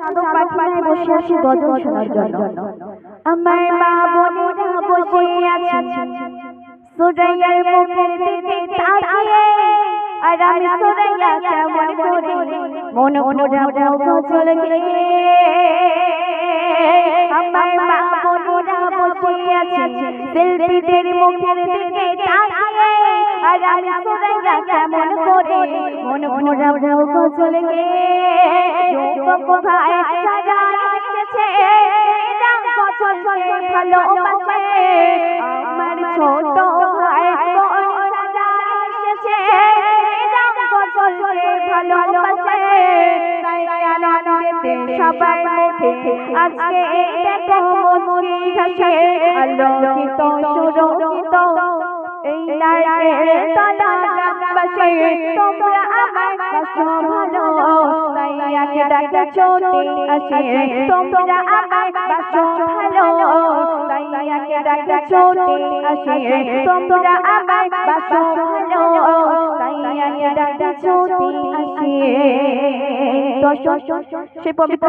চাদর পাখিনায় বসে আছি গজল শোনার জন্য। আমার মা বোনেরা বসে আছে সুরাইয়ার মুখের দিকে তাকিয়ে, আর আমি সুরাইয়া কেমন করে মন ভরা গজল গেয়ে। আমার মা বোনেরা বসে আছে শিল্পীদের মুখের দিকে তাকিয়ে, আর আমি সুরাইয়া কেমন করে মন ভরা গজল গেয়ে। যুবক ভাই যারা এসেছে গজল ভালোবাসে, আমার ছোট ভাই বোন যারা এসেছে গজল ভালোবাসে। তাই আনন্দেতে সবার মুখে আজকে দেখো মুচকি হাসে, আলোকিত সুরক্ষিত এই নাচের তলা গ্রামবাসী, তোমরা আমার বাসো ভালো। তাই আগে ডাকে চলে আসে, তোমরা আমার বাসো ভালো। তাই আগে ডাকে চলে আসে, তোমরা আমার বাসো ভালো। তাই আগে ডাকে চলে আসে। দর্শক, সে পবিত্র